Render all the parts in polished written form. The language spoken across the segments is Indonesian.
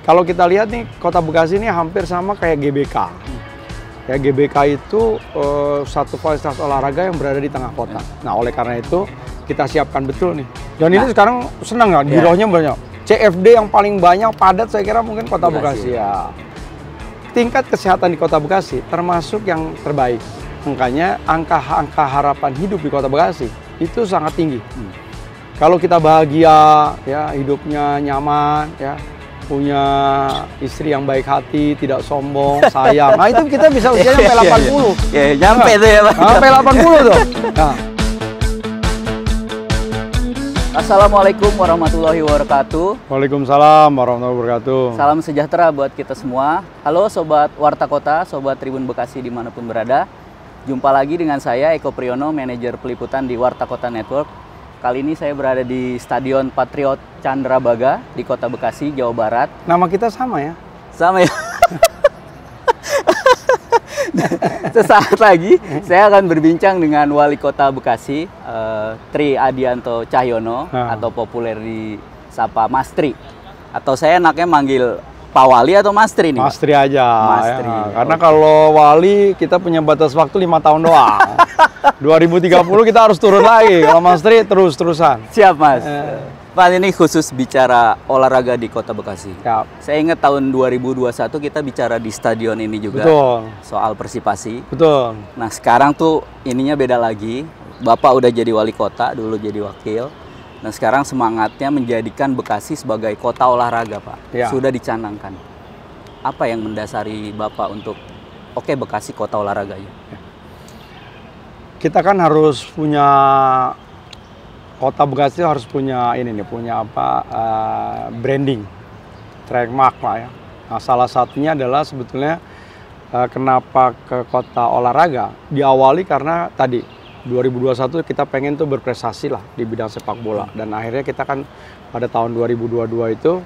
Kalau kita lihat nih, Kota Bekasi ini hampir sama kayak GBK. Ya, GBK itu satu fasilitas olahraga yang berada di tengah kota. Nah, oleh karena itu kita siapkan betul nih. Dan ini sekarang senang nggak? Girohnya banyak. CFD yang paling banyak padat saya kira mungkin Kota Bekasi ya. Tingkat kesehatan di Kota Bekasi termasuk yang terbaik. Makanya angka harapan hidup di Kota Bekasi itu sangat tinggi. Kalau kita bahagia, ya hidupnya nyaman, ya punya istri yang baik hati, tidak sombong, sayang. Nah itu kita bisa usianya sampai 80. Ya, nyampe tuh ya Pak. Sampai 80 tuh. Nah. Assalamualaikum warahmatullahi wabarakatuh. Waalaikumsalam warahmatullahi wabarakatuh. Salam sejahtera buat kita semua. Halo Sobat Warta Kota, Sobat Tribun Bekasi dimanapun berada. Jumpa lagi dengan saya Eko Priyono, manajer peliputan di Warta Kota Network. Kali ini saya berada di Stadion Patriot Candrabaga di Kota Bekasi, Jawa Barat. Nama kita sama ya? Sama ya. Sesaat lagi saya akan berbincang dengan Wali Kota Bekasi, Tri Adianto Cahyono, atau populer disapa Mas Tri. Atau saya enaknya manggil Pak Wali atau Mas Tri nih? Mas Tri aja. Mas ya. Tri. Karena kalau Wali kita punya batas waktu 5 tahun doang. 2030 kita harus turun lagi. Kalau Mas Tri terus-terusan. Siap Mas. Pak, ini khusus bicara olahraga di Kota Bekasi. Siap. Saya ingat tahun 2021 kita bicara di stadion ini juga. Betul. Soal Persipasi. Betul. Nah sekarang tuh ininya beda lagi. Bapak udah jadi wali kota, dulu jadi wakil. Nah sekarang semangatnya menjadikan Bekasi sebagai kota olahraga Pak. Ya. Sudah dicanangkan. Apa yang mendasari Bapak untuk oke Bekasi kota olahraga ya? Kita kan harus punya, Kota Bekasi harus punya ini nih, punya apa, branding, trademark lah ya. Nah salah satunya adalah sebetulnya kenapa ke kota olahraga, diawali karena tadi 2021 kita pengen tuh berprestasi lah di bidang sepak bola. Dan akhirnya kita kan pada tahun 2022 itu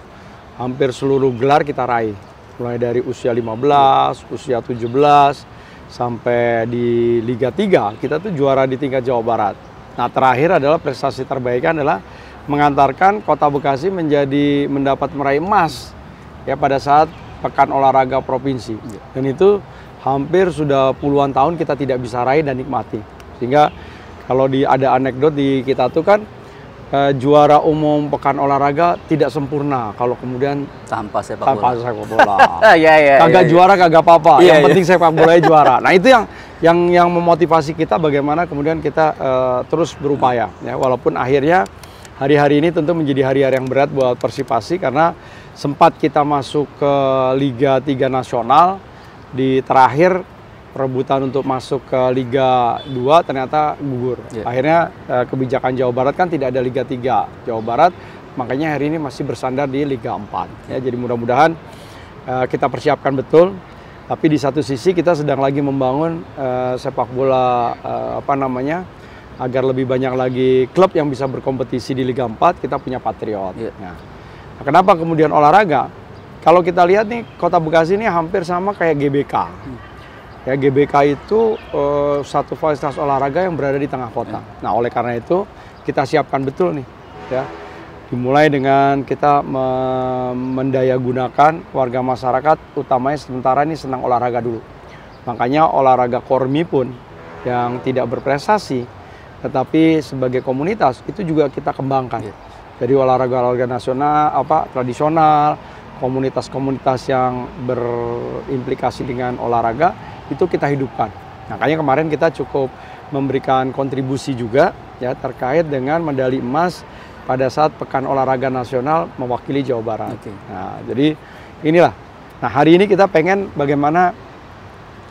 hampir seluruh gelar kita raih. Mulai dari usia 15, usia 17, sampai di Liga 3 kita tuh juara di tingkat Jawa Barat. Nah terakhir adalah prestasi terbaik adalah mengantarkan Kota Bekasi mendapat meraih emas ya pada saat Pekan Olahraga Provinsi. Dan itu hampir sudah puluhan tahun kita tidak bisa raih dan nikmati. Sehingga kalau ada anekdot di kita tuh kan juara umum Pekan Olahraga tidak sempurna kalau kemudian Tanpa sepak bola. Kagak juara kagak apa-apa. Yang penting sepak bolanya juara. Nah itu yang memotivasi kita bagaimana kemudian kita terus berupaya ya, walaupun akhirnya hari-hari ini tentu menjadi hari-hari yang berat buat Persipasi karena sempat kita masuk ke Liga 3 Nasional di terakhir. Perebutan untuk masuk ke Liga 2 ternyata gugur. Akhirnya kebijakan Jawa Barat kan tidak ada Liga 3 Jawa Barat, makanya hari ini masih bersandar di Liga 4. Ya, jadi mudah-mudahan kita persiapkan betul. Tapi di satu sisi kita sedang lagi membangun sepak bola agar lebih banyak lagi klub yang bisa berkompetisi di Liga 4. Kita punya Patriot. Nah, kenapa kemudian olahraga? Kalau kita lihat nih, Kota Bekasi ini hampir sama kayak GBK. Ya, GBK itu satu fasilitas olahraga yang berada di tengah kota. Nah, oleh karena itu kita siapkan betul nih, ya. Dimulai dengan kita mendayagunakan warga masyarakat, utamanya sementara ini senang olahraga dulu. Makanya olahraga Kormi pun yang tidak berprestasi, tetapi sebagai komunitas itu juga kita kembangkan. Jadi olahraga nasional, tradisional, komunitas-komunitas yang berimplikasi dengan olahraga itu kita hidupkan. Makanya kemarin kita cukup memberikan kontribusi juga ya terkait dengan medali emas pada saat Pekan Olahraga Nasional mewakili Jawa Barat. Nah, jadi inilah. Nah, hari ini kita pengen bagaimana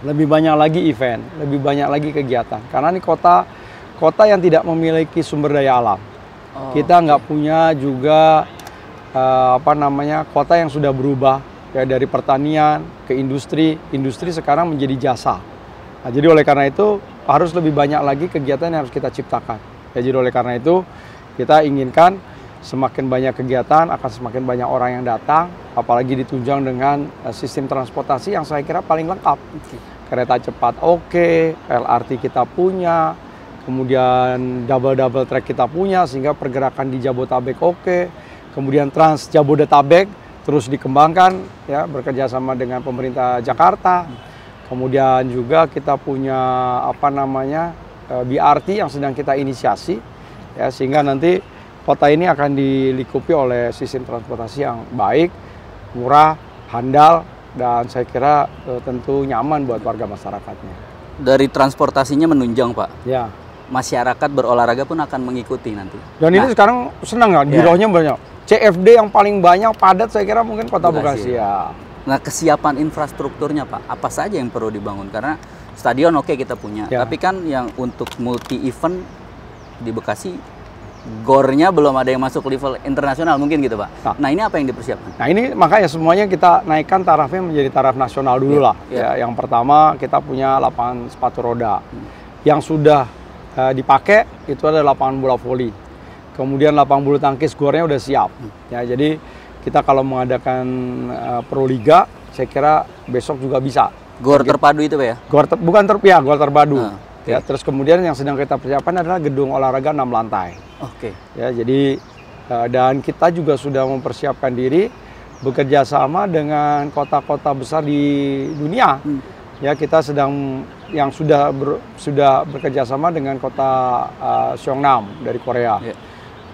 lebih banyak lagi event, lebih banyak lagi kegiatan. Karena ini kota yang tidak memiliki sumber daya alam. Kita nggak punya juga kota yang sudah berubah. Ya, dari pertanian ke industri sekarang menjadi jasa. Nah, jadi oleh karena itu harus lebih banyak lagi kegiatan yang harus kita ciptakan. Ya, jadi oleh karena itu kita inginkan semakin banyak kegiatan akan semakin banyak orang yang datang, apalagi ditunjang dengan sistem transportasi yang saya kira paling lengkap. Kereta cepat LRT kita punya, kemudian double track kita punya sehingga pergerakan di Jabodetabek kemudian Trans Jabodetabek terus dikembangkan ya, bekerja sama dengan pemerintah Jakarta. Kemudian juga kita punya apa namanya BRT yang sedang kita inisiasi ya, sehingga nanti kota ini akan dilingkupi oleh sistem transportasi yang baik, murah, handal, dan saya kira tentu nyaman buat warga masyarakatnya. Dari transportasinya menunjang, Pak. Ya. Masyarakat berolahraga pun akan mengikuti nanti. Dan ini sekarang senang ya, girohnya banyak. CFD yang paling banyak padat saya kira mungkin Kota Bekasi ya. Nah, kesiapan infrastrukturnya, Pak, apa saja yang perlu dibangun? Karena stadion oke kita punya, tapi kan yang untuk multi event di Bekasi gornya belum ada yang masuk level internasional mungkin gitu, Pak. Nah, ini apa yang dipersiapkan? Nah, ini makanya semuanya kita naikkan tarafnya menjadi taraf nasional dulu lah. Ya, yang pertama kita punya lapangan sepatu roda. Yang sudah dipakai itu ada lapangan bola voli. Kemudian lapangan bulu tangkis gornya udah siap. Ya, jadi kita kalau mengadakan Proliga, saya kira besok juga bisa. Gor terpadu itu, Pak ya? Gor terpadu. Ya, terus kemudian yang sedang kita persiapkan adalah gedung olahraga 6 lantai. Ya, jadi dan kita juga sudah mempersiapkan diri bekerja sama dengan kota-kota besar di dunia. Ya, kita sedang yang sudah bekerja sama dengan kota Seongnam dari Korea.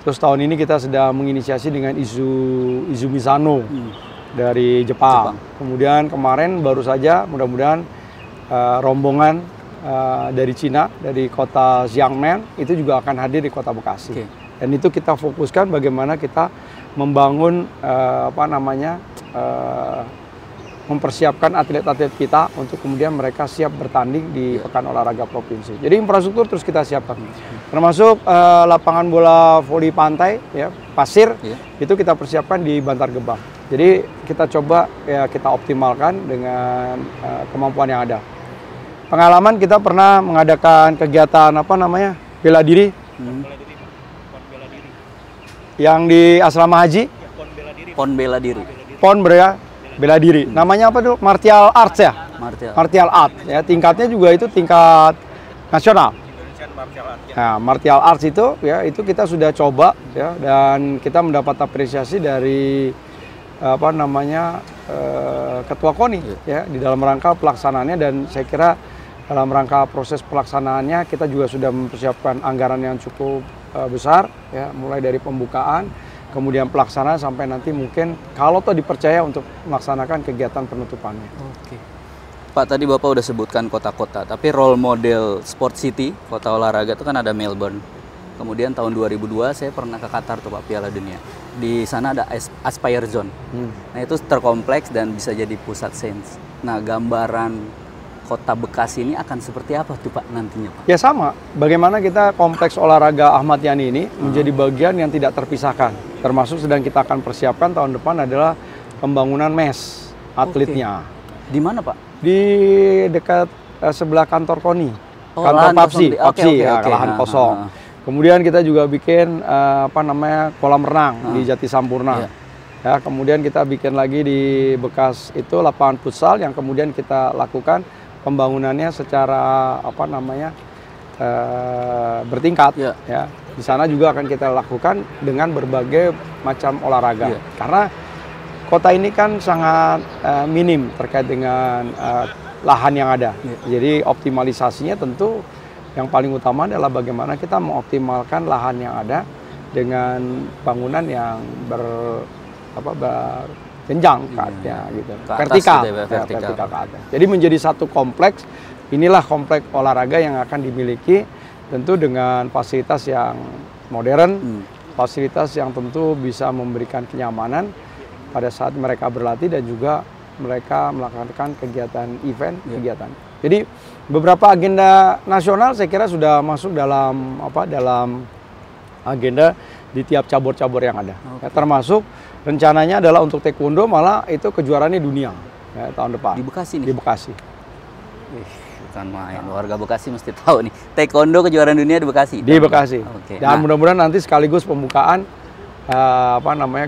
Terus tahun ini kita sedang menginisiasi dengan Izumi Sano dari Jepang. Kemudian kemarin baru saja mudah-mudahan rombongan dari Cina, dari kota Xiamen itu juga akan hadir di Kota Bekasi. Dan itu kita fokuskan bagaimana kita membangun mempersiapkan atlet-atlet kita untuk kemudian mereka siap bertanding di Pekan Olahraga Provinsi. Jadi infrastruktur terus kita siapkan, termasuk lapangan bola voli pantai, ya, pasir, itu kita persiapkan di Bantar Gebang. Jadi kita coba ya kita optimalkan dengan kemampuan yang ada. Pengalaman kita pernah mengadakan kegiatan bela diri, yang di asrama haji, PON bela diri. PON bela diri. Namanya apa dulu? Martial Arts ya? Martial Art. Ya, tingkatnya juga itu tingkat nasional. Nah, Martial Arts itu ya itu kita sudah coba ya, dan kita mendapat apresiasi dari Ketua KONI ya di dalam rangka pelaksanaannya, dan saya kira dalam rangka proses pelaksanaannya kita juga sudah mempersiapkan anggaran yang cukup besar ya, mulai dari pembukaan, kemudian pelaksanaan sampai nanti mungkin kalau toh dipercaya untuk melaksanakan kegiatan penutupannya. Pak, tadi Bapak udah sebutkan kota-kota, tapi role model Sport City, kota olahraga itu kan ada Melbourne. Kemudian tahun 2002 saya pernah ke Qatar tuh, Pak, Piala Dunia. Di sana ada Aspire Zone. Nah, itu terkompleks dan bisa jadi pusat sains. Nah, gambaran Kota Bekasi ini akan seperti apa tuh, Pak, nantinya, Pak? Ya sama, bagaimana kita kompleks olahraga Ahmad Yani ini menjadi bagian yang tidak terpisahkan. Termasuk sedang kita akan persiapkan tahun depan adalah pembangunan mes atletnya. Di mana, Pak? Di dekat sebelah kantor KONI, kantor Papsi, lahan kosong. Kemudian kita juga bikin kolam renang di Jati Sampurna. Ya, kemudian kita bikin lagi di bekas itu lapangan futsal yang kemudian kita lakukan pembangunannya secara bertingkat. Ya, di sana juga akan kita lakukan dengan berbagai macam olahraga. Karena kota ini kan sangat minim terkait dengan lahan yang ada. Jadi optimalisasinya tentu yang paling utama adalah bagaimana kita mengoptimalkan lahan yang ada dengan bangunan yang berjenjang gitu. Vertikal ke atas. Jadi menjadi satu kompleks. Inilah kompleks olahraga yang akan dimiliki tentu dengan fasilitas yang modern, fasilitas yang tentu bisa memberikan kenyamanan pada saat mereka berlatih dan juga mereka melakukan kegiatan event, kegiatan. Jadi beberapa agenda nasional saya kira sudah masuk dalam agenda di tiap cabur-cabur yang ada. Ya, termasuk rencananya adalah untuk taekwondo, malah itu kejuaraannya dunia ya, tahun depan. Di Bekasi nih? Di Bekasi. Bukan main, warga Bekasi mesti tahu nih. Taekwondo kejuaraan dunia di Bekasi? Di Bekasi. Dan mudah-mudahan nanti sekaligus pembukaan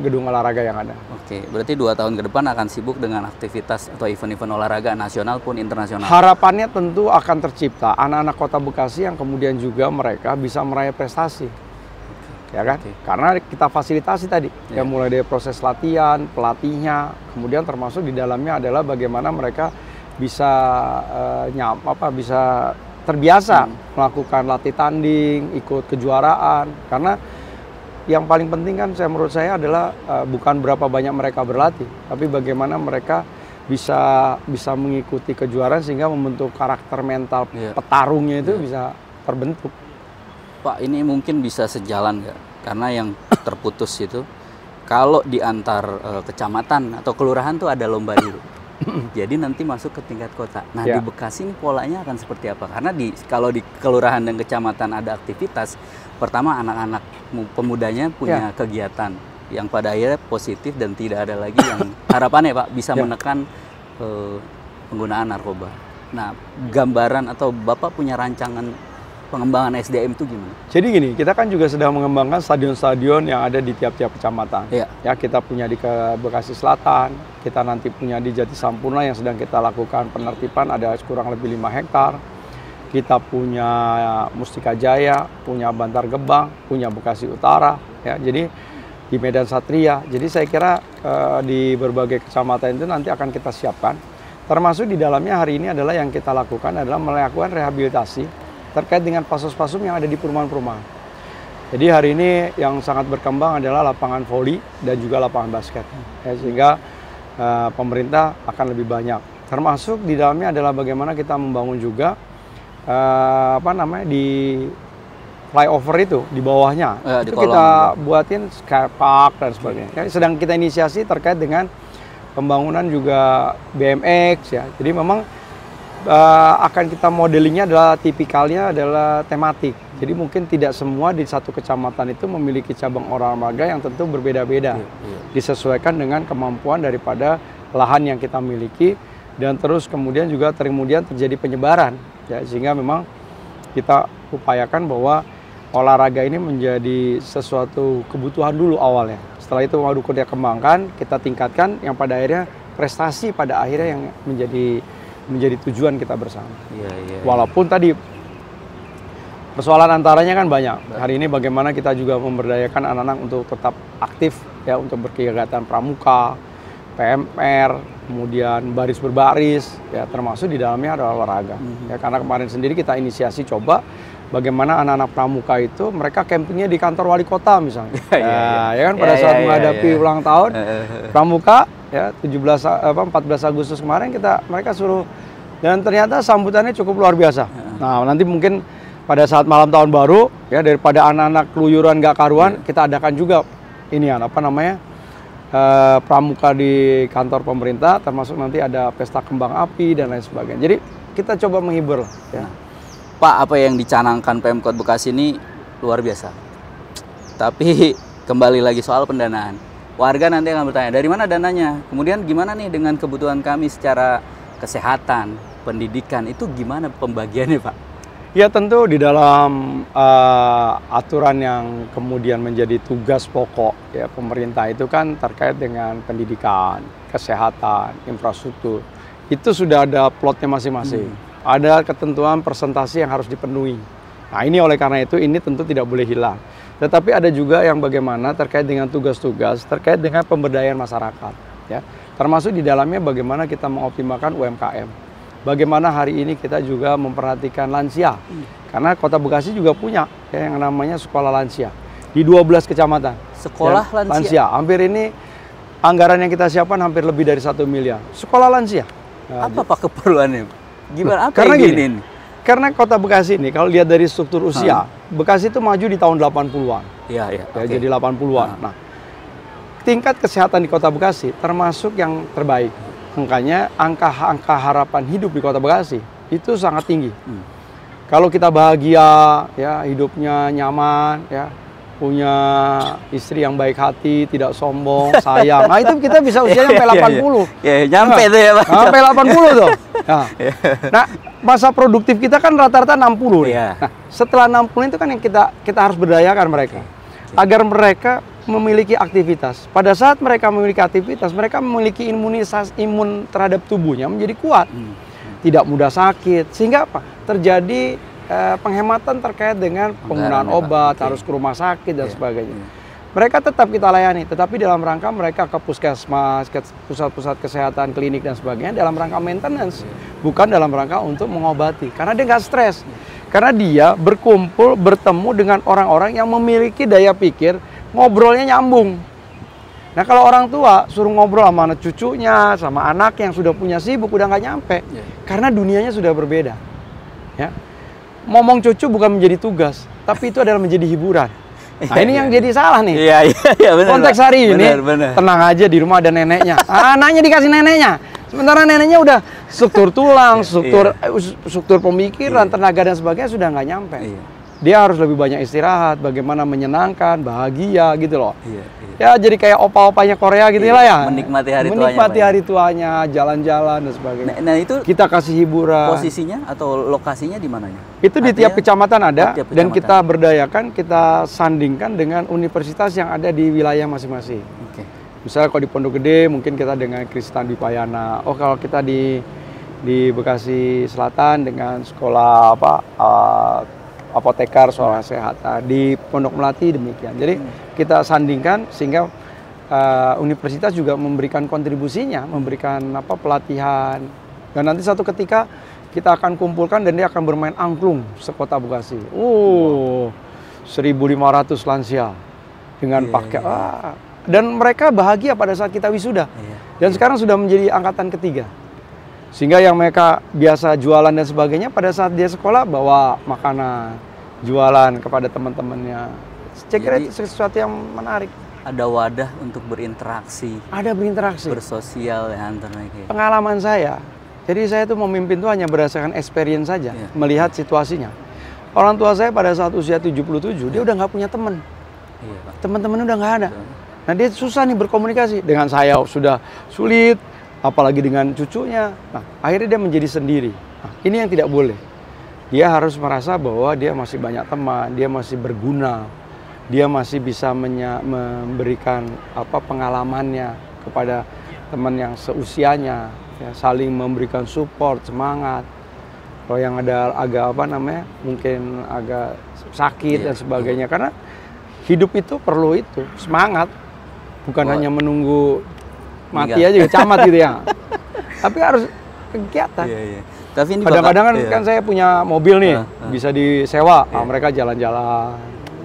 gedung olahraga yang ada. Berarti 2 tahun ke depan akan sibuk dengan aktivitas atau event-event olahraga nasional pun internasional. Harapannya tentu akan tercipta anak-anak kota Bekasi yang kemudian juga mereka bisa meraih prestasi. ya kan? Karena kita fasilitasi tadi, ya mulai dari proses latihan, pelatihnya, kemudian termasuk di dalamnya adalah bagaimana mereka bisa bisa terbiasa melakukan latih tanding, ikut kejuaraan. Karena yang paling penting kan menurut saya adalah bukan berapa banyak mereka berlatih, tapi bagaimana mereka bisa mengikuti kejuaraan sehingga membentuk karakter mental petarungnya itu bisa terbentuk. Pak, ini mungkin bisa sejalan nggak? Karena yang terputus itu, kalau di antar kecamatan atau kelurahan tuh ada lomba dulu. Jadi nanti masuk ke tingkat kota. Nah, di Bekasi ini polanya akan seperti apa? Karena kalau di kelurahan dan kecamatan ada aktivitas, pertama anak-anak pemudanya punya kegiatan yang pada akhirnya positif dan tidak ada lagi yang harapannya Pak bisa menekan penggunaan narkoba. Nah, gambaran atau Bapak punya rancangan pengembangan SDM itu gimana? Jadi gini, kita kan juga sedang mengembangkan stadion-stadion yang ada di tiap-tiap kecamatan. Ya, kita punya di Bekasi Selatan, kita nanti punya di Jatisampurna yang sedang kita lakukan penertiban, ada kurang lebih 5 hektar. Kita punya Mustika Jaya, punya Bantar Gebang, punya Bekasi Utara. Ya, jadi di Medan Satria. Jadi saya kira di berbagai kecamatan itu nanti akan kita siapkan. Termasuk di dalamnya hari ini adalah yang kita lakukan adalah melakukan rehabilitasi terkait dengan pasus-pasum yang ada di perumahan-perumahan. Jadi hari ini yang sangat berkembang adalah lapangan voli dan juga lapangan basket. Ya, sehingga pemerintah akan lebih banyak. Termasuk di dalamnya adalah bagaimana kita membangun juga di flyover itu di bawahnya. Itu kita buatin skatepark dan sebagainya. Ya, sedang kita inisiasi terkait dengan pembangunan juga BMX ya. Jadi memang akan kita modelingnya adalah tipikalnya adalah tematik. Jadi mungkin tidak semua di satu kecamatan itu memiliki cabang olahraga yang tentu berbeda-beda. Disesuaikan dengan kemampuan daripada lahan yang kita miliki dan terus kemudian juga terjadi penyebaran. Ya, sehingga memang kita upayakan bahwa olahraga ini menjadi sesuatu kebutuhan dulu awalnya. Setelah itu baru kita kembangkan, kita tingkatkan yang pada akhirnya prestasi pada akhirnya yang menjadi tujuan kita bersama. Walaupun tadi persoalan antaranya kan banyak. Hari ini bagaimana kita juga memberdayakan anak-anak untuk tetap aktif ya, untuk berkegiatan pramuka, PMR, kemudian baris berbaris ya, termasuk di dalamnya ada olahraga. Ya, karena kemarin sendiri kita inisiasi coba bagaimana anak-anak pramuka itu mereka campingnya di kantor wali kota misalnya. Ya kan pada saat menghadapi ulang tahun pramuka ya 14 Agustus kemarin mereka suruh, dan ternyata sambutannya cukup luar biasa. Nah, nanti mungkin pada saat malam tahun baru ya, daripada anak-anak keluyuran gak karuan, kita adakan juga ini pramuka di kantor pemerintah, termasuk nanti ada pesta kembang api dan lain sebagainya. Jadi kita coba menghibur ya. Pak, apa yang dicanangkan Pemkot Bekasi ini luar biasa. Tapi kembali lagi soal pendanaan. Warga nanti akan bertanya, dari mana dananya? Kemudian gimana nih dengan kebutuhan kami secara kesehatan, pendidikan, itu gimana pembagiannya Pak? Ya tentu di dalam aturan yang kemudian menjadi tugas pokok ya pemerintah itu kan terkait dengan pendidikan, kesehatan, infrastruktur. Itu sudah ada plotnya masing-masing. Ada ketentuan persentase yang harus dipenuhi. Nah ini oleh karena itu ini tentu tidak boleh hilang. Tetapi ada juga yang bagaimana terkait dengan tugas-tugas terkait dengan pemberdayaan masyarakat, ya. Termasuk di dalamnya bagaimana kita mengoptimalkan UMKM. Bagaimana hari ini kita juga memperhatikan lansia. Karena Kota Bekasi juga punya ya, yang namanya sekolah lansia di 12 kecamatan. Sekolah ya, lansia. Hampir ini anggaran yang kita siapkan hampir lebih dari 1 miliar. Sekolah lansia. Nah, apa Pak keperluannya? Gimana? Apa karena yang gini, karena Kota Bekasi ini kalau lihat dari struktur usia, Bekasi itu maju di tahun 80-an. Iya. Jadi 80-an. Nah, tingkat kesehatan di Kota Bekasi termasuk yang terbaik. Makanya angka harapan hidup di Kota Bekasi itu sangat tinggi. Kalau kita bahagia, ya hidupnya nyaman, ya punya istri yang baik hati, tidak sombong, sayang. Nah itu kita bisa usianya sampai 80. Ya, nyampe tuh ya Pak. Sampai 80 tuh. Nah, masa produktif kita kan rata-rata 60. Nah, setelah 60 itu kan yang kita harus berdayakan mereka. Agar mereka memiliki aktivitas. Pada saat mereka memiliki aktivitas, mereka memiliki imun terhadap tubuhnya menjadi kuat. Tidak mudah sakit. Sehingga apa? Terjadi penghematan terkait dengan penggunaan obat, harus ke rumah sakit dan sebagainya. Mereka tetap kita layani, tetapi dalam rangka mereka ke puskesmas, ke pusat-pusat kesehatan, klinik dan sebagainya dalam rangka maintenance, bukan dalam rangka untuk mengobati. Karena dia nggak stres, karena dia berkumpul, bertemu dengan orang-orang yang memiliki daya pikir, ngobrolnya nyambung. Nah kalau orang tua suruh ngobrol sama anak cucunya, sama anak yang sudah punya sibuk, udah nggak nyampe. Karena dunianya sudah berbeda. Ya. Ngomong cucu bukan menjadi tugas, tapi itu adalah menjadi hiburan. Nah ini yang jadi salah nih. Iya, benar. Konteks hari ini, benar. tenang aja di rumah ada neneknya. Anaknya dikasih neneknya. Sementara neneknya udah struktur tulang, struktur pemikiran, tenaga dan sebagainya sudah nggak nyampe. Dia harus lebih banyak istirahat, bagaimana menyenangkan, bahagia gitu loh. Ya jadi kayak opa-opanya Korea gitu lah ya. Menikmati hari tuanya. Menikmati hari tuanya, jalan-jalan dan sebagainya. Nah itu kita kasih hiburan. Posisinya atau lokasinya di mananya? Itu di tiap kecamatan ada, dan kita berdayakan, kita sandingkan dengan universitas yang ada di wilayah masing-masing. Misalnya kalau di Pondok Gede mungkin kita dengan Kristen Dipayana. Oh kalau kita di Bekasi Selatan dengan sekolah apotekar soal kesehatan, di Pondok Melati demikian. Jadi kita sandingkan sehingga universitas juga memberikan kontribusinya, memberikan pelatihan. Dan nanti satu ketika kita akan kumpulkan dan dia akan bermain angklung sekota Bekasi. 1.500 lansia dengan pakai dan mereka bahagia pada saat kita wisuda. Dan sekarang sudah menjadi angkatan ketiga. Sehingga yang mereka biasa jualan dan sebagainya, pada saat dia sekolah bawa makanan, jualan kepada teman-temannya. Saya kira itu sesuatu yang menarik. Ada wadah untuk berinteraksi. Ada berinteraksi. Bersosial ya antara kayak. Pengalaman saya. Jadi saya tuh memimpin tuh hanya berdasarkan experience saja, melihat situasinya. Orang tua saya pada saat usia 77, dia udah nggak punya teman. Teman-teman udah nggak ada. Nah dia susah nih berkomunikasi. Dengan saya sudah sulit, apalagi dengan cucunya. Nah, akhirnya dia menjadi sendiri. Nah, ini yang tidak boleh. Dia harus merasa bahwa dia masih banyak teman, dia masih berguna, dia masih bisa memberikan pengalamannya kepada teman yang seusianya, ya, saling memberikan support, semangat. Kalau yang ada agak mungkin agak sakit dan sebagainya, karena hidup itu perlu itu semangat, bukan hanya menunggu mati aja camat gitu ya. Tapi harus kegiatan. Tapi ini kadang-kadang kan saya punya mobil nih, bisa disewa. Mereka jalan-jalan.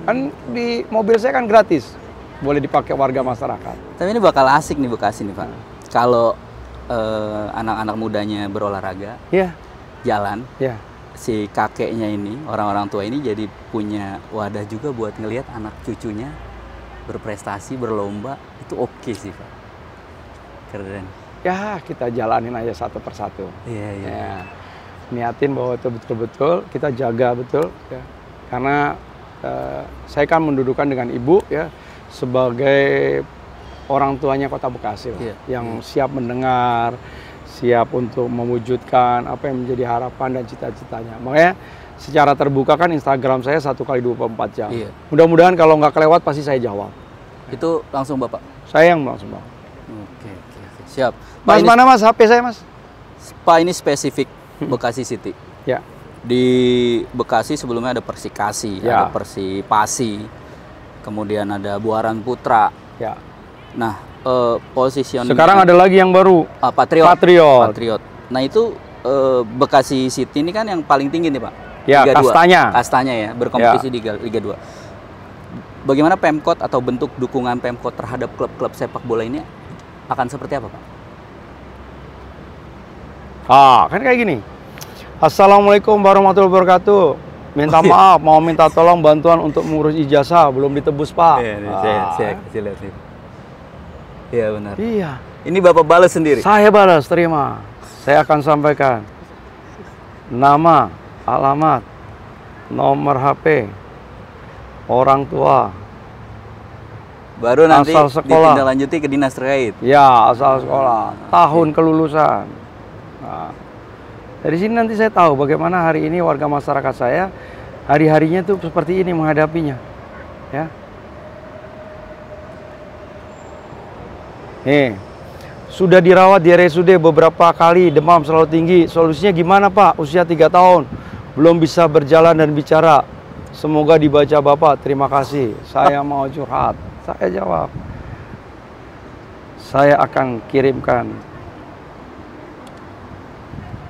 Kan di mobil saya kan gratis. Boleh dipakai warga masyarakat. Tapi ini bakal asik nih Bekasi nih Pak. Kalau anak-anak mudanya berolahraga, jalan, si kakeknya ini, orang-orang tua ini jadi punya wadah juga buat ngelihat anak cucunya berprestasi, berlomba. Itu oke sih Pak. Keren. Ya kita jalanin aja satu persatu. Ya. Niatin bahwa itu betul-betul kita jaga betul. Ya. Karena saya kan mendudukan dengan ibu ya sebagai orang tuanya Kota Bekasi yang siap mendengar, siap untuk mewujudkan apa yang menjadi harapan dan cita-citanya. Makanya secara terbuka kan Instagram saya 1x24 jam. Mudah-mudahan kalau nggak kelewat pasti saya jawab. Itu langsung Bapak? Saya yang langsung Bapak. Oke. Siap. Mas, mana Mas HP saya Mas? Pak ini spesifik Bekasi City. Ya. Di Bekasi sebelumnya ada Persikasi, ada Persipasi, kemudian ada Buaran Putra. Ya. Nah, positioning sekarang ada lagi yang baru. Patriot. Nah itu Bekasi City ini kan yang paling tinggi nih Pak. Ya, Liga kastanya ya, berkompetisi di Liga 2. Bagaimana Pemkot atau bentuk dukungan Pemkot terhadap klub-klub sepak bola ini akan seperti apa Pak? Kan kayak gini. Assalamualaikum warahmatullahi wabarakatuh. Minta maaf, mau minta tolong bantuan untuk mengurus ijazah, belum ditebus Pak. Saya kasih lihat nih. Iya benar. Iya. Ini Bapak balas sendiri? Saya balas, terima. Saya akan sampaikan nama, alamat, nomor HP, orang tua, baru nanti ditindaklanjuti ke dinas terkait. Ya, asal sekolah, tahun kelulusan. Nah, dari sini nanti saya tahu bagaimana hari ini warga masyarakat saya hari-harinya tuh seperti ini menghadapinya. Ya. Nih, sudah dirawat di RSUD beberapa kali, demam selalu tinggi. Solusinya gimana Pak? Usia 3 tahun. belum bisa berjalan dan bicara. Semoga dibaca Bapak, terima kasih. Saya mau curhat. Saya jawab, saya akan kirimkan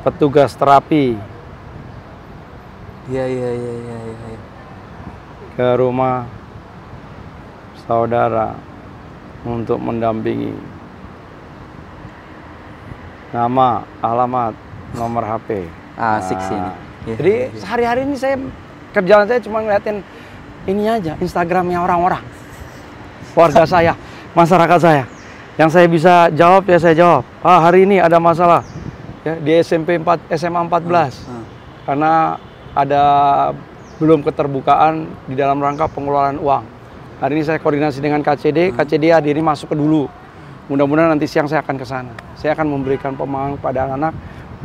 petugas terapi Iya. ke rumah saudara untuk mendampingi. Nama, alamat, nomor HP. Asik sih ini. Iya, Jadi iya. sehari-hari ini saya kerjaan saya cuma ngeliatin ini aja, Instagramnya orang-orang, warga saya, masyarakat saya. Yang saya bisa jawab ya saya jawab. Hari ini ada masalah ya di SMA 14 karena ada belum keterbukaan di dalam rangka pengelolaan uang. Hari ini saya koordinasi dengan KCD, KCD hadiri masuk ke dulu. Mudah-mudahan nanti siang saya akan ke sana. Saya akan memberikan pemahaman pada anak-anak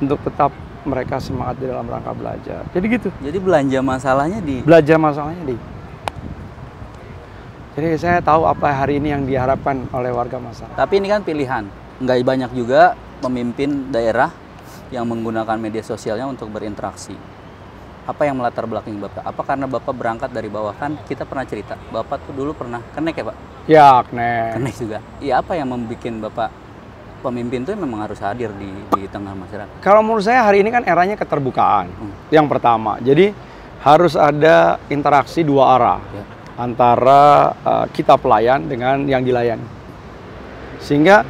untuk tetap mereka semangat di dalam rangka belajar. Jadi gitu. Jadi belanja masalahnya di... Belajar masalahnya di. Jadi saya tahu apa hari ini yang diharapkan oleh warga masyarakat. Tapi ini kan pilihan. Nggak banyak juga pemimpin daerah yang menggunakan media sosialnya untuk berinteraksi. Apa yang melatar belakangi Bapak? Apa karena Bapak berangkat dari bawah? Kan kita pernah cerita, Bapak tuh dulu pernah kenek ya Pak? Ya, kenek. Kenek juga. Iya, apa yang membuat Bapak pemimpin itu memang harus hadir di tengah masyarakat? Kalau menurut saya hari ini kan eranya keterbukaan. Yang pertama, jadi harus ada interaksi dua arah antara kita pelayan dengan yang dilayani. Sehingga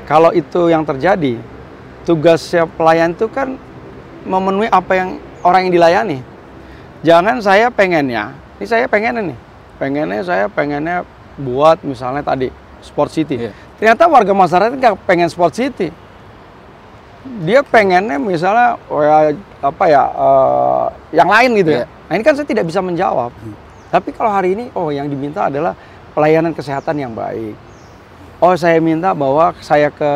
kalau itu yang terjadi, tugasnya pelayan itu kan memenuhi apa yang orang yang dilayani. Jangan saya pengennya, ini saya pengennya nih, saya pengennya buat misalnya tadi Sport City. Ternyata warga masyarakat nggak pengen Sport City. Dia pengennya misalnya yang lain gitu ya. Nah ini kan saya tidak bisa menjawab. Tapi kalau hari ini, yang diminta adalah pelayanan kesehatan yang baik. Saya minta bahwa saya ke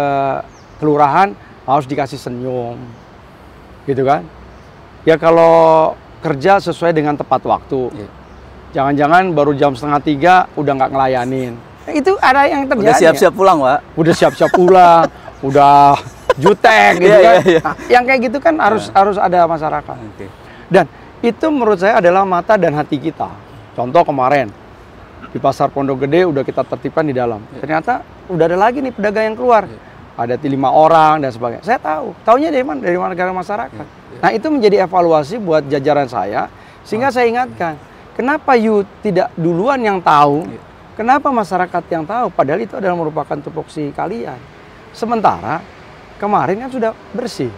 kelurahan harus dikasih senyum, gitu kan? Ya kalau kerja sesuai dengan tepat waktu. Jangan-jangan baru jam 2:30 udah nggak ngelayanin. Itu ada yang terjadi. Udah siap-siap pulang, Pak. Udah siap-siap pulang, udah jutek gitu kan. Nah, yang kayak gitu kan harus ada masyarakat. Dan itu menurut saya adalah mata dan hati kita. Contoh kemarin di Pasar Pondok Gede udah kita tertibkan di dalam. Ternyata udah ada lagi nih pedagang yang keluar. Ada 5 orang dan sebagainya. Saya taunya dari mana? Dari warga masyarakat. Nah itu menjadi evaluasi buat jajaran saya, sehingga saya ingatkan, kenapa you tidak duluan yang tahu, kenapa masyarakat yang tahu, padahal itu adalah merupakan tupoksi kalian. Sementara kemarin kan sudah bersih.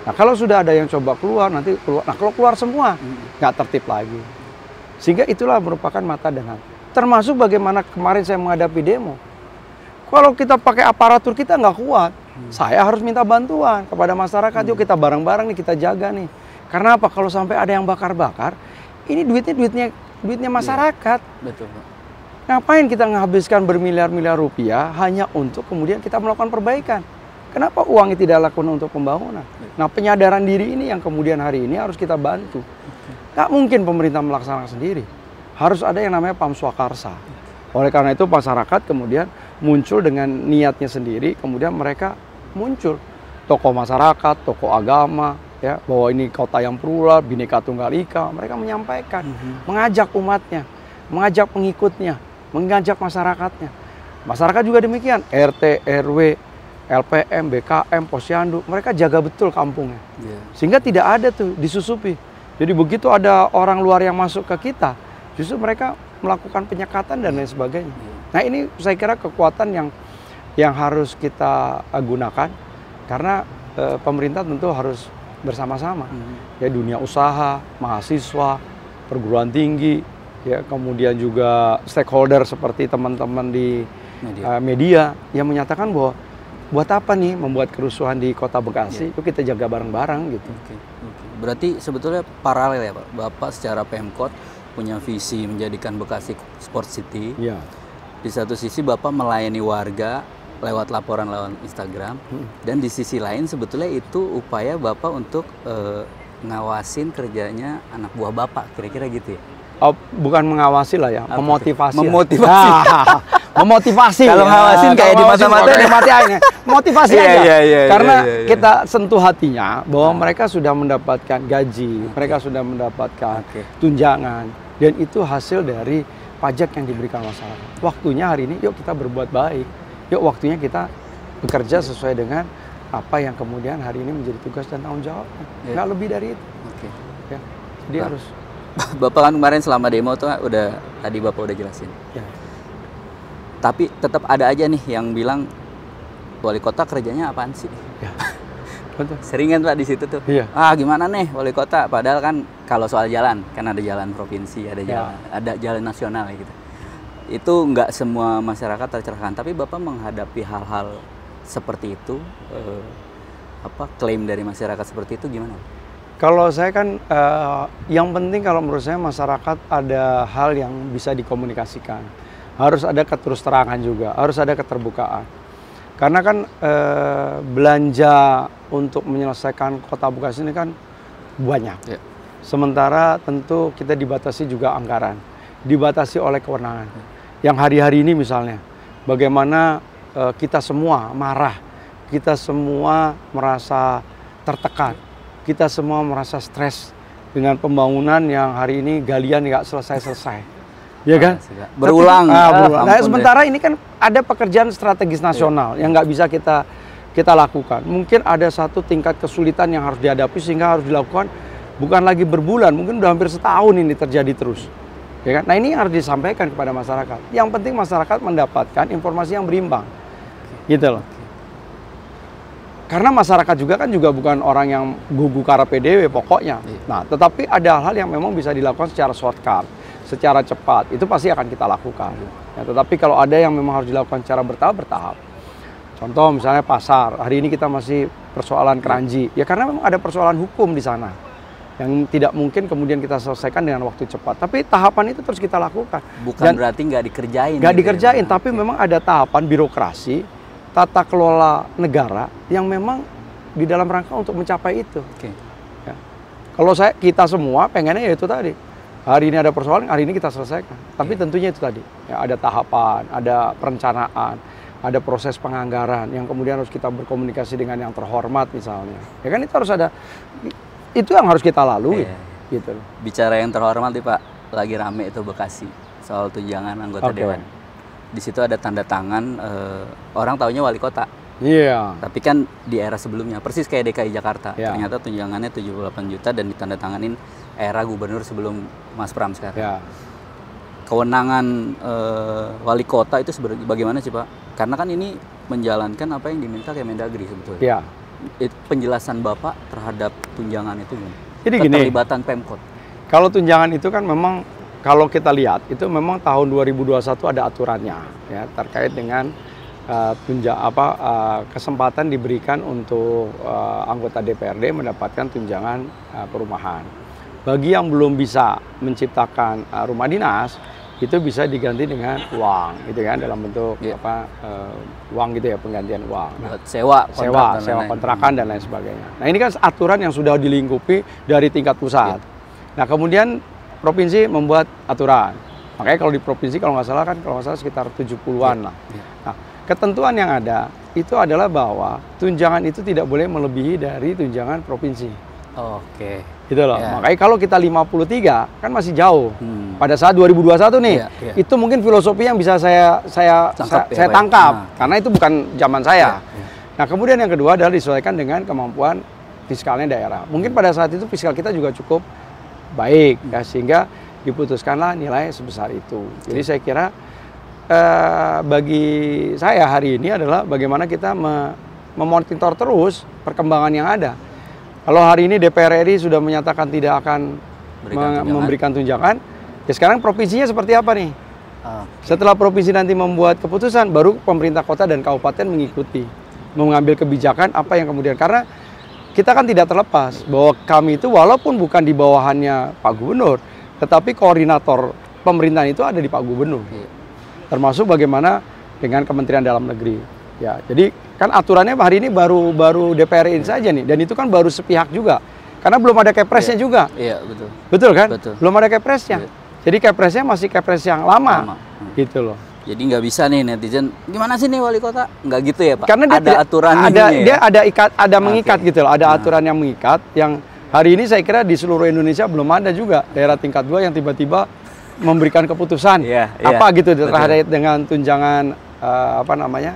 Nah kalau sudah ada yang coba keluar, nanti keluar. Nah kalau keluar semua, nggak tertib lagi. Sehingga itulah merupakan mata dan hati. Termasuk bagaimana kemarin saya menghadapi demo. Kalau kita pakai aparatur kita nggak kuat, saya harus minta bantuan kepada masyarakat. Yuk kita bareng-bareng nih kita jaga nih. Karena apa? Kalau sampai ada yang bakar-bakar, ini duitnya masyarakat. Betul. Ngapain kita menghabiskan bermiliar-miliar rupiah hanya untuk kemudian kita melakukan perbaikan? Kenapa uangnya tidak lakukan untuk pembangunan? Nah penyadaran diri ini yang kemudian hari ini harus kita bantu. Nggak mungkin pemerintah melaksanakan sendiri. Harus ada yang namanya Pamswakarsa. Oleh karena itu masyarakat kemudian muncul dengan niatnya sendiri, kemudian mereka muncul tokoh masyarakat, tokoh agama, ya bahwa ini kota yang plural, Bhinneka Tunggal Ika, mereka menyampaikan, mengajak umatnya, mengajak pengikutnya, mengajak masyarakatnya. Masyarakat juga demikian, RT, RW, LPM, BKM, Posyandu, mereka jaga betul kampungnya, sehingga tidak ada tuh disusupi. Jadi begitu ada orang luar yang masuk ke kita, justru mereka melakukan penyekatan dan lain sebagainya. Nah ini saya kira kekuatan yang harus kita gunakan, karena pemerintah tentu harus bersama-sama. Ya dunia usaha, mahasiswa, perguruan tinggi, ya kemudian juga stakeholder seperti teman-teman di media yang menyatakan bahwa buat apa nih membuat kerusuhan di Kota Bekasi, itu kita jaga bareng-bareng gitu. Berarti sebetulnya paralel ya Pak, Bapak secara Pemkot punya visi menjadikan Bekasi Sport City. Di satu sisi Bapak melayani warga lewat laporan lewat Instagram, dan di sisi lain sebetulnya itu upaya Bapak untuk ngawasin kerjanya anak buah Bapak, kira-kira gitu ya? Bukan mengawasi lah ya, memotivasi. Memotivasi. Memotivasi. Kalau ngawasin kayak di mata-mata kayak mati aja. Motivasi aja. Karena iya. kita sentuh hatinya bahwa mereka sudah mendapatkan gaji, mereka sudah mendapatkan tunjangan, dan itu hasil dari pajak yang diberikan masyarakat. Waktunya hari ini, yuk kita berbuat baik. Yuk waktunya kita bekerja sesuai dengan apa yang kemudian hari ini menjadi tugas dan tanggung jawabnya. Nggak lebih dari itu. Ya. Jadi harus. Bapak kan kemarin selama demo tuh tadi Bapak udah jelasin. Ya. Tapi tetap ada aja nih yang bilang wali kota kerjanya apaan sih? Ya. Betul. Seringan Pak di situ tuh. Iya. Gimana nih wali kota? Padahal kan kalau soal jalan kan ada jalan provinsi, ada jalan nasional gitu. Itu nggak semua masyarakat tercerahkan. Tapi Bapak menghadapi hal-hal seperti itu, klaim dari masyarakat seperti itu gimana? Kalau saya kan, yang penting kalau menurut saya masyarakat ada hal yang bisa dikomunikasikan. Harus ada keterus terangan juga, harus ada keterbukaan. Karena kan belanja untuk menyelesaikan Kota Bekasi ini kan banyak. Ya. Sementara tentu kita dibatasi juga anggaran, dibatasi oleh kewenangan. Yang hari-hari ini misalnya, bagaimana kita semua marah, kita semua merasa tertekan, kita semua merasa stres dengan pembangunan yang hari ini galian nggak selesai-selesai. Ya kan? Berulang. Berulang. Nah, sementara ini kan ada pekerjaan strategis nasional yang nggak bisa kita lakukan. Mungkin ada satu tingkat kesulitan yang harus dihadapi sehingga harus dilakukan bukan lagi berbulan, mungkin udah hampir setahun ini terjadi terus. Ya kan? Nah, ini harus disampaikan kepada masyarakat. Yang penting masyarakat mendapatkan informasi yang berimbang. Gitu loh. Karena masyarakat juga kan bukan orang yang gugu kara PDW pokoknya. Nah, tetapi ada hal yang memang bisa dilakukan secara shortcut, secara cepat, itu pasti akan kita lakukan. Ya, tetapi kalau ada yang memang harus dilakukan secara bertahap. Contoh misalnya pasar, hari ini kita masih persoalan keranji. Ya karena memang ada persoalan hukum di sana yang tidak mungkin kemudian kita selesaikan dengan waktu cepat. Tapi tahapan itu terus kita lakukan. Bukan berarti nggak dikerjain. Nggak dikerjain, tapi memang ada tahapan birokrasi, tata kelola negara yang memang di dalam rangka untuk mencapai itu. Ya. Kalau kita semua pengennya ya itu tadi. Hari ini ada persoalan, hari ini kita selesaikan. Tapi tentunya itu tadi, ya, ada tahapan, ada perencanaan, ada proses penganggaran yang kemudian harus kita berkomunikasi dengan yang terhormat misalnya. Ya kan itu harus ada, itu yang harus kita lalui. Gitu. Bicara yang terhormat nih Pak, lagi rame itu Bekasi soal tunjangan anggota dewan. Di situ ada tanda tangan, orang taunya wali kota. Iya. Tapi kan di era sebelumnya, persis kayak DKI Jakarta, ternyata tunjangannya 78 juta dan ditandatanganin era gubernur sebelum Mas Pram sekarang. Ya. Kewenangan wali kota itu sebenarnya bagaimana sih Pak? Karena kan ini menjalankan apa yang diminta Kemendagri sebetulnya. Ya. Penjelasan Bapak terhadap tunjangan itu gimana? Jadi gini, keterlibatan Pemkot. Kalau tunjangan itu kan memang kalau kita lihat itu memang tahun 2021 ada aturannya ya terkait dengan kesempatan diberikan untuk anggota DPRD mendapatkan tunjangan perumahan. Bagi yang belum bisa menciptakan rumah dinas, itu bisa diganti dengan uang, gitu kan, dalam bentuk uang gitu ya, penggantian uang. Nah, sewa kontrakan dan lain sebagainya. Nah ini kan aturan yang sudah dilingkupi dari tingkat pusat. Nah kemudian provinsi membuat aturan. Makanya kalau di provinsi kalau nggak salah sekitar 70-an lah. Nah, ketentuan yang ada itu adalah bahwa tunjangan itu tidak boleh melebihi dari tunjangan provinsi. Oke. Gitu loh. Makanya kalau kita 53 kan masih jauh. Pada saat 2021 nih, itu mungkin filosofi yang bisa saya tangkap karena itu bukan zaman saya. Nah, kemudian yang kedua adalah disesuaikan dengan kemampuan fiskalnya daerah. Mungkin pada saat itu fiskal kita juga cukup baik ya, sehingga diputuskanlah nilai sebesar itu. Jadi saya kira bagi saya hari ini adalah bagaimana kita memonitor terus perkembangan yang ada. Kalau hari ini DPR RI sudah menyatakan tidak akan memberikan tunjangan, ya sekarang provinsinya seperti apa nih? Setelah provinsi nanti membuat keputusan, baru pemerintah kota dan kabupaten mengikuti, mengambil kebijakan apa yang kemudian. Karena kita kan tidak terlepas bahwa kami itu walaupun bukan di bawahannya Pak Gubernur, tetapi koordinator pemerintahan itu ada di Pak Gubernur. Termasuk bagaimana dengan Kementerian Dalam Negeri. Ya, jadi kan aturannya hari ini baru DPR ini saja nih, dan itu kan baru sepihak juga, karena belum ada kepresnya juga. Iya, betul. Betul kan? Betul. Belum ada kepresnya. Jadi kepresnya masih kepres yang lama. Gitu loh. Jadi nggak bisa nih netizen, gimana sih nih wali kota? Nggak gitu ya Pak? Karena dia ada aturannya dia ya? ada mengikat gitu loh, ada aturan yang mengikat yang hari ini saya kira di seluruh Indonesia belum ada juga daerah tingkat 2 yang tiba-tiba memberikan keputusan apa gitu terkait dengan tunjangan apa namanya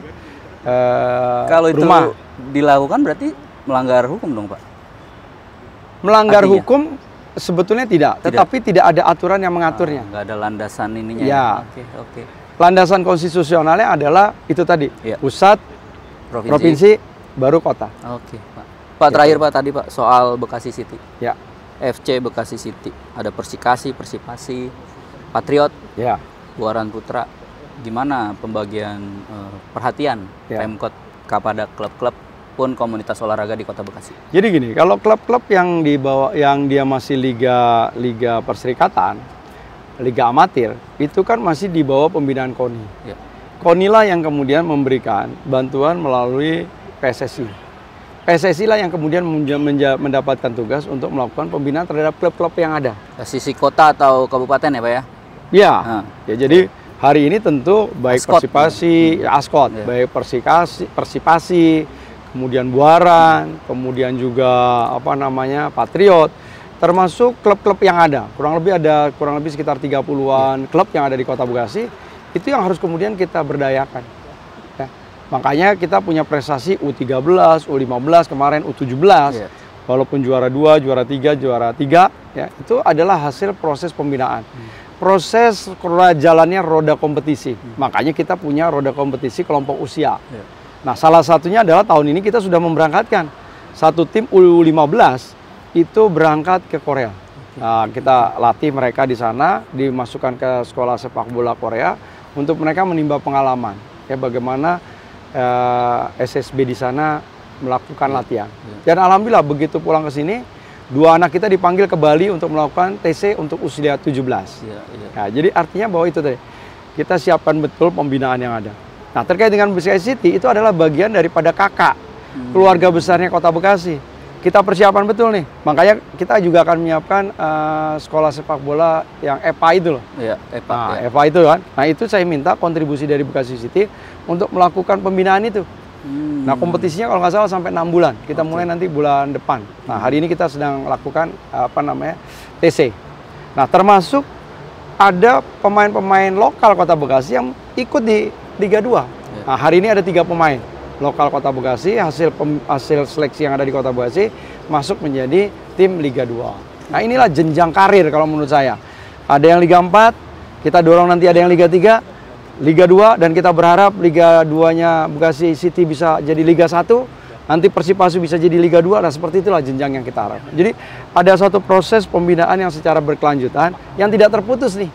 kalau itu rumah. Dilakukan berarti melanggar hukum dong Pak? Melanggar Artinya? hukum sebetulnya tidak, tetapi tidak ada aturan yang mengaturnya. Nggak ada landasan ininya. Ya. Oke. Landasan konstitusionalnya adalah itu tadi, pusat, provinsi, baru kota. Oke, Pak. Pak terakhir Pak tadi Pak soal Bekasi City. Ya. FC Bekasi City, ada Persikasi, Persipasi, Patriot, Ya. Buaran Putra. Gimana pembagian perhatian Pemkot kepada klub-klub pun komunitas olahraga di Kota Bekasi? Jadi gini, kalau klub-klub yang dia masih liga perserikatan, liga amatir, itu kan masih di bawah pembinaan KONI. Ya. KONI lah yang kemudian memberikan bantuan melalui PSSI. PSSI lah yang kemudian mendapatkan tugas untuk melakukan pembinaan terhadap klub-klub yang ada. Sisi kota atau kabupaten ya Pak ya? Ya, ya jadi hari ini tentu baik Askot. Persipasi, Askot, baik Persipasi, kemudian Buaran, kemudian juga apa namanya Patriot, termasuk klub-klub yang ada. Kurang lebih sekitar 30-an klub yang ada di Kota Bekasi, itu yang harus kemudian kita berdayakan. Ya. Makanya kita punya prestasi U13, U15, kemarin U17. Walaupun juara 2, juara 3, ya, itu adalah hasil proses pembinaan. Proses jalannya roda kompetisi. Makanya kita punya roda kompetisi kelompok usia. Nah, salah satunya adalah tahun ini kita sudah memberangkatkan satu tim U15 itu berangkat ke Korea. Nah, kita latih mereka di sana, dimasukkan ke sekolah sepak bola Korea untuk mereka menimba pengalaman. Ya, bagaimana SSB di sana melakukan latihan. Dan alhamdulillah begitu pulang ke sini, 2 anak kita dipanggil ke Bali untuk melakukan TC untuk usia 17. Nah, jadi artinya bahwa itu tadi kita siapkan betul pembinaan yang ada. Nah, terkait dengan Bekasi City itu adalah bagian daripada kakak keluarga besarnya Kota Bekasi. Kita persiapan betul nih, makanya kita juga akan menyiapkan sekolah sepak bola yang EPA itu loh. EPA itu kan. Nah, itu saya minta kontribusi dari Bekasi City untuk melakukan pembinaan itu. Nah, kompetisinya kalau nggak salah sampai 6 bulan. Kita mulai nanti bulan depan. Nah, hari ini kita sedang lakukan TC. Nah, termasuk ada pemain-pemain lokal Kota Bekasi yang ikut di Liga 2. Nah, hari ini ada 3 pemain lokal Kota Bekasi, hasil seleksi yang ada di Kota Bekasi masuk menjadi tim Liga 2. Nah, inilah jenjang karir kalau menurut saya. Ada yang Liga 4, kita dorong nanti ada yang Liga 3, Liga 2, dan kita berharap Liga 2-nya Bekasi City bisa jadi Liga 1, nanti Persipasi bisa jadi Liga 2, nah seperti itulah jenjang yang kita harapkan. Jadi ada suatu proses pembinaan yang secara berkelanjutan yang tidak terputus nih.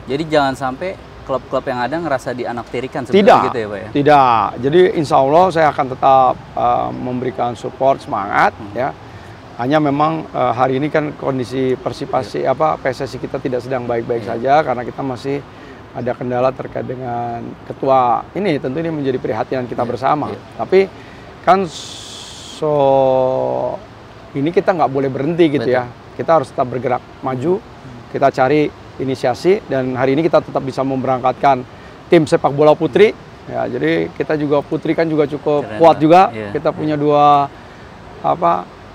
Jadi jangan sampai klub-klub yang ada ngerasa dianaktirikan seperti gitu ya Pak ya? Tidak. Jadi insya Allah saya akan tetap memberikan support, semangat ya. Hanya memang hari ini kan kondisi Persipasi PSSI kita tidak sedang baik-baik saja karena kita masih ada kendala terkait dengan ketua ini, tentu ini menjadi perhatian kita bersama. Tapi kan ini kita nggak boleh berhenti gitu ya. Kita harus tetap bergerak maju, kita cari inisiasi, dan hari ini kita tetap bisa memberangkatkan tim sepak bola putri. Ya, jadi kita juga putri kan juga cukup kuat juga. Kita punya 2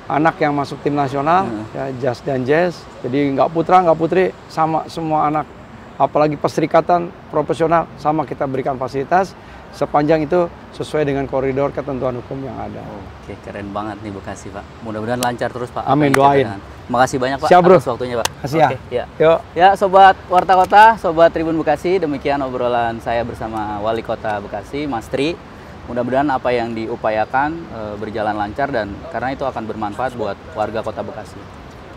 anak yang masuk tim nasional, ya, Jas dan Jess. Jadi nggak putra nggak putri, sama semua anak. Apalagi perserikatan profesional sama kita berikan fasilitas sepanjang itu sesuai dengan koridor ketentuan hukum yang ada. Oke, keren banget nih Bekasi Pak. Mudah-mudahan lancar terus Pak. Amin, doain. Makasih banyak Pak atas waktunya Pak. Makasih ya. Ya. Yuk. Ya, Sobat Warta Kota, Sobat Tribun Bekasi, demikian obrolan saya bersama Wali Kota Bekasi, Mas Tri. Mudah-mudahan apa yang diupayakan berjalan lancar, dan karena itu akan bermanfaat buat warga Kota Bekasi.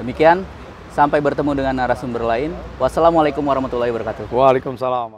Demikian, sampai bertemu dengan narasumber lain. Wassalamualaikum warahmatullahi wabarakatuh. Waalaikumsalam.